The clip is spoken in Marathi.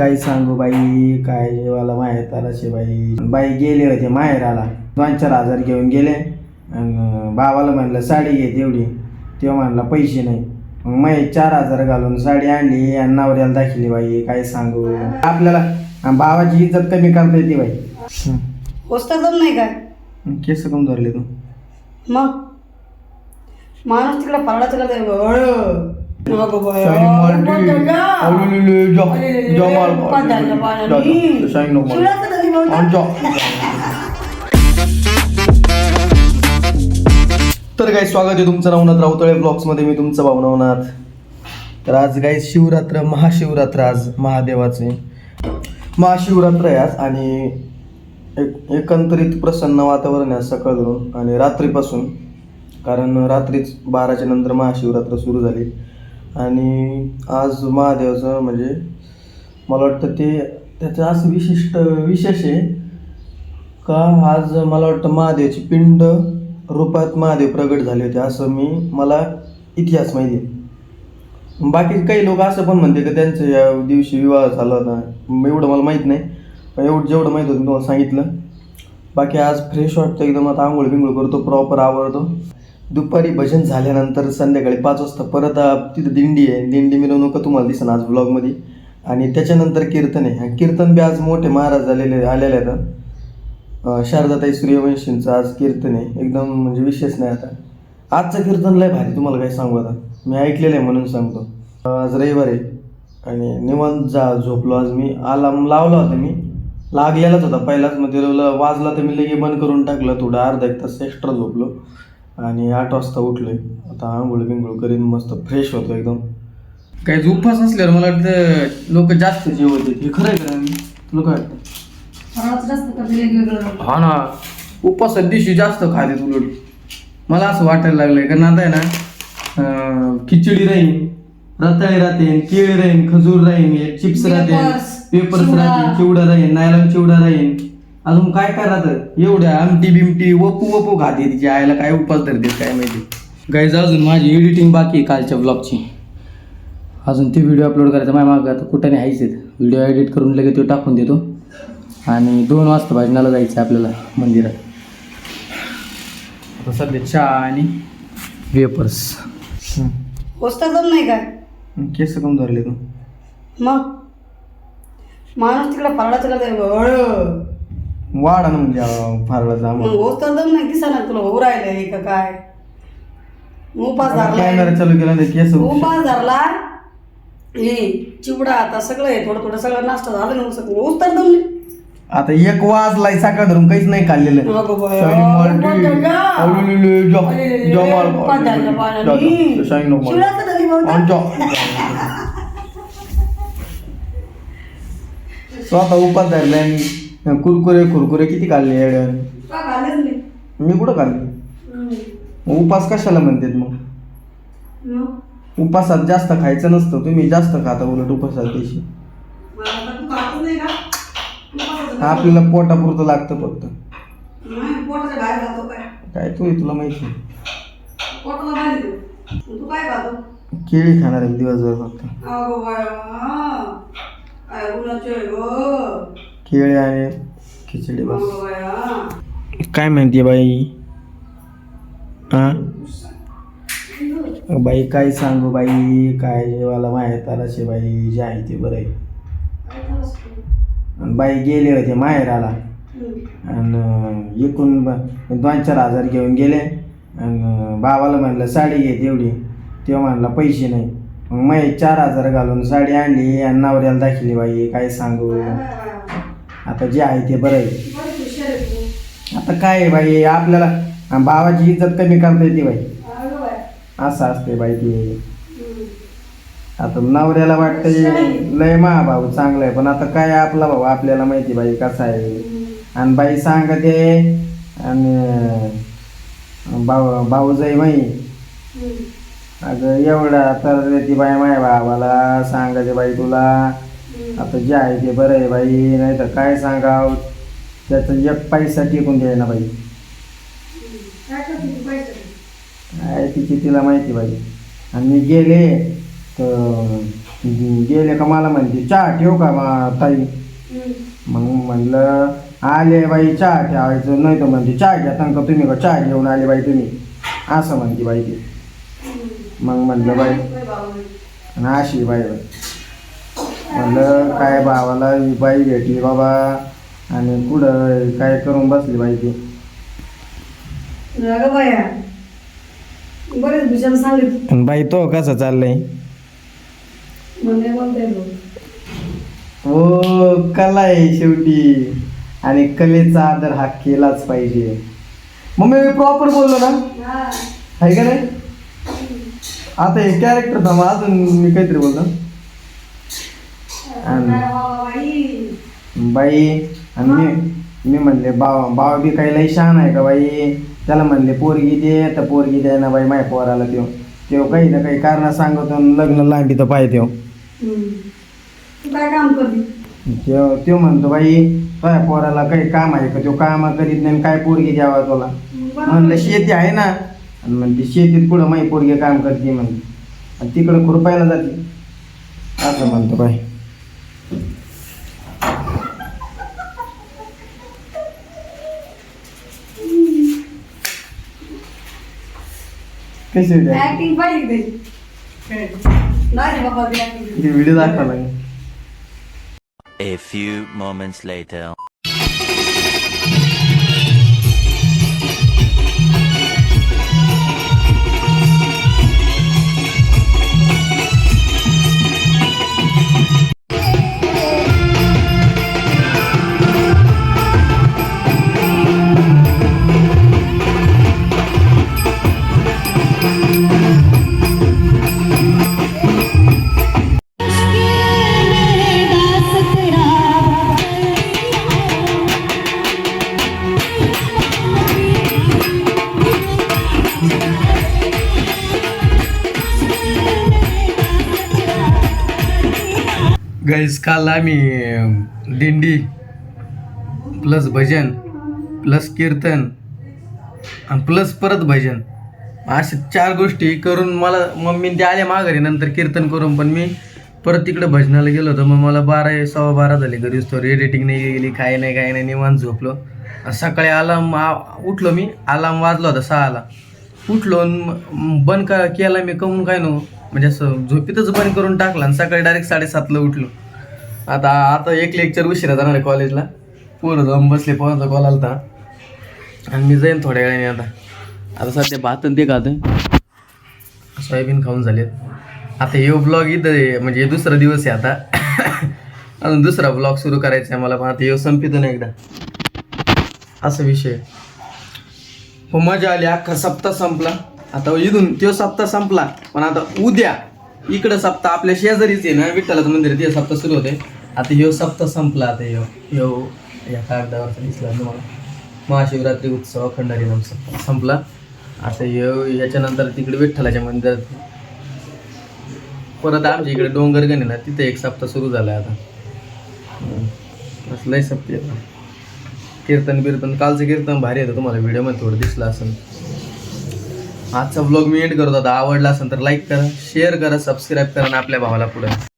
काय सांगू बाई, काय जेवायला माहेर आलाशे बाई गेले होते माहेराला 2-4 हजार घेऊन गेले आणि भावाला म्हणलं साडी घे तेवढी, तेव्हा म्हणला पैसे नाही. मग मी 4 हजार घालून साडी आणली आणि नवऱ्याला दाखवली. बाई काय सांगू, आपल्याला भावाची इज्जत कमी करता येते बाई. पुस्तकच नाही काय केस कम धरले तू? मग माणूस तिकडे फरडाचं तर काय स्वागत आहे तुमचं नवनाथ राऊतळे ब्लॉग्समध्ये. मी तुमचं भाऊ नवनाथ. तर आज काय शिवरात्र, महाशिवरात्र, आज महादेवाचे महाशिवरात्र आहे आज. आणि एकंदरीत प्रसन्न वातावरण आहे सकाळ धरून आणि रात्रीपासून, कारण रात्रीच 12च्या नंतर महाशिवरात्र सुरू झाली. आणि आज महादेवाचं म्हणजे मला वाटतं त्याचं असं विशेष आहे का आज मला वाटतं महादेवाची पिंड रूपात महादेव प्रगट झाले होते, असं मला इतिहास माहिती आहे. बाकी काही लोक असं पण म्हणते की त्यांचं या दिवशी विवाह झाला होता. एवढं मला माहीत नाही, पण जेवढं माहीत होतं तुम्हाला सांगितलं. बाकी आज फ्रेश वाटतं एकदम. आता आंघोळ बिंघोळ करतो, प्रॉपर आवडतो. दुपारी भजन झाल्यानंतर संध्याकाळी 5 वाजता परत तिथं दिंडी आहे. दिंडी मिरवणूक तुम्हाला दिसेल आज ब्लॉगमध्ये. आणि त्याच्यानंतर कीर्तन आहे. कीर्तन बी आज मोठे महाराज आलेले आहेत. शारदाताई सूर्यवंशींचं आज कीर्तन आहे. एकदम म्हणजे विशेष नाही. आता आजचं कीर्तन लय भारी, तुम्हाला काय सांगू. आता मी ऐकलेलं आहे म्हणून सांगतो. आज रविवार आहे आणि निवांत झोपलो. आज मी अलार्म लावला होता, मी लागलेलाच होता पहिलाच. मग ते वाजला तर मी लगे बंद करून टाकलं. थोडं अर्धा-1 तास एक्स्ट्रा झोपलो आणि 8 वाजता उठलोय. आता आंघोळ बिंघोळ करीन मस्त फ्रेश होतो एकदम. काही उपवास असल्यावर मला वाटतं लोक जास्त जेवत. हे खरं आहे का? तुला काय वाटतं? हा ना, उपवासाच्या दिवशी जास्त खाते उलट. मला असं वाटायला लागलंय, कारण आता आहे ना खिचडी राहीन, रताळी राहते, केळी राहीन, खजूर राहीन, चिप्स राहते, पेपर्स राहते, चिवडा राहीन, नायलॉन चिवडा राहीन, अजून काय काय राहतं एवढ्या आमटी बिमटी वपू खाते. तिची आईला काय उपास धरते काय माहिती. गाईज अजून माझी एडिटिंग बाकी आहे कालच्या ब्लॉगची. अजून ती व्हिडिओ अपलोड करायचा माझ्या मागं. आता कुठे नाही हायच. व्हिडिओ एडिट करून लगेच तो टाकून देतो. आणि 2 वाजता भजनाला जायचं आपल्याला मंदिरात. आता सध्या चहा आणि वेपर्स. पुस्तकच नाही काय केस कम धरले तू? मग माणूस तिकडे फरडाचं वाढा ना म्हणजे फारळाचा मग पुस्तकच नाही दिसा ना तुला होऊ राहिलंय का काय? उपास कॅमेरा धरला, चालू केला नाही केस. उपास धरला. हे चिवडा आता सगळं आहे, थोडं सगळं नाश्ता झालं ना. उस्तर दम नाही. आता 1 वाजलाय सकाळ धरून काहीच नाही खाल्लेलं. स्वतः उपास धरलाय. कुरकुरे किती खाल्ले? मी कुठं खाल्ले? उपास कशाला म्हणतात मग? उपासात जास्त खायचं नसतं. तुम्ही जास्त खाता उलट उपासात दिवशी. आपल्याला पोटापुरतं लागतं फक्त. काय तुला माहिती? केळी खाणार आहे दिवसभर फक्त. केळी आणि खिचडी बस. काय म्हणते बाई? बाई काय सांगू बाई, काय जेवायला माहेर आलाशे बाई. जे आहे ते बरं आहे. बाई गेले होते माहेराला आणि एकूण 2-4 हजार घेऊन गेले आणि भावाला म्हणलं साडी घे तेवढी, तेव्हा म्हणला पैसे नाही. मग मी 4 हजार घालून साडी आणली आणि नवऱ्याला दाखवली. बाई काय सांगू. आता जे आहे ते बरं आहे. आता काय बाई, आपल्याला भावाची इज्जत कमी करता येते बाई. असं असते बाई ते. आता नवऱ्याला वाटतं लय भाऊ चांगला आहे, पण आता काय आपला भाऊ आपल्याला माहिती बाई कसा आहे. आणि बाई सांगते आणि भाऊ जाई माई अगं एवढा तर ती बाई माझ्या भावाला सांगायचे बाई तुला. आता जे आहे ते बरं आहे बाई, नाही तर काय सांगाव. त्याचं 1 पैसा टिकून द्यायला बाई. काय तिला माहिती बाई. आणि मी गेले तर गेले का मला म्हणते चहा ठेव का ताई. मग म्हणलं आले बाई चहा ठेवायचं नाही तर म्हणते चहा घ्या का तुम्ही का चहा घेऊन आले बाई तुम्ही असं म्हणते बाई ती. मग म्हणलं बाई आणि अशी बाई म्हणलं काय भावाला ही बाई भेटली बाबा आणि पुढं काय करून बसली बाई ती. अगं बाया बरेच भूषण सांगितलं बाई तो कसं चाललंय. म्हणजे बोलते हो कला आहे शेवटी आणि कलेचा आदर हा केलाच पाहिजे. मग मी प्रॉपर बोललो ना आहे का नाही. आता हे कॅरेक्टर थांबा अजून मी काहीतरी बोलतो. बाई आणि मी म्हणले बाबा बी काही लई शहाण आहे का बाई. त्याला म्हणले पोरगी दे तर पोरगी द्या ना बाई माझ्या पोराला त्यो काही ना काही कारण सांगतो लग्न लांबी तर पाहिजे काय काम करते त्यो म्हणतो बाई तुझ्या पोराला काही काम आहे का. तो काम करीत नाही काय पोरगी द्यावा तुला. म्हणलं शेती आहे ना आणि म्हणते शेतीत पुढं माही पोरगी काम करते म्हणते आणि तिकडं खुरपायला जाते असं म्हणतो बाई. कशी ऍक्टिंग पाहिजे नाही बाबा ऍक्टिंग व्हिडिओ दाखवा लागेल. A few moments later. गाईस काल आम्ही दिंडी प्लस भजन प्लस कीर्तन आणि प्लस परत भजन अशा 4 गोष्टी करून मला मम्मीने ते आल्या माघारी नंतर कीर्तन करून. पण मी परत तिकडे भजनाला गेलो होतो. मग मला 12 सव्वा 12 झाले घरी. स्टोरी एडिटिंग नाही गेली काय नाही निवांत झोपलो. सकाळी अलार्म उठलो मी. अलार्म वाजला होता 6ला. उठलो बंद केला मी कमून काय नो म्हणजे असं झोपेतच बंद करून टाकला आणि सकाळी डायरेक्ट 7:30ला उठलो. आता एक लेक्चर उशिरा जाणार आहे कॉलेजला. पोरं जाऊन बसले पोरांचा कॉल आला होता आणि मी जाईन थोड्या वेळाने. आता सध्या भात ते खातं सोयाबीन खाऊन झालेत. आता हे ब्लॉग इथं म्हणजे दुसरा दिवस आहे आता. अजून दुसरा ब्लॉग सुरू करायचा आहे मला. पण आता हे संपित ना एकदा असा विषय. हो मजा आली. अख्खा सप्ताह संपला. आता इथून तो सप्ताह संपला पण आता उद्या इकडं सप्ताह आपल्या शेजारीच आहे ना विठ्ठलाचं मंदिर ते सप्ताह सुरू होते. आता ह्यो सप्ताह संपला. आता ह्यो या कागदावरचा दिसला तुम्हाला महाशिवरात्री उत्सव अखंड हरिनाम सप्ताह संपला. आता याच्यानंतर तिकडे विठ्ठलाच्या मंदिरात परत आमच्या इकडे डोंगरगण आहे ना तिथे एक सप्ताह सुरू झाला आहे आता. लय सप्ताह कीर्तन बिर्तन कालचं कीर्तन भारी होतं. तुम्हाला व्हिडिओमध्ये थोडं दिसलं असेल. आजचा व्लॉग मी एंड करत होता. आवडला असेल तर लाईक करा शेअर करा सबस्क्राईब करा आणि आपल्या भावाला पुढे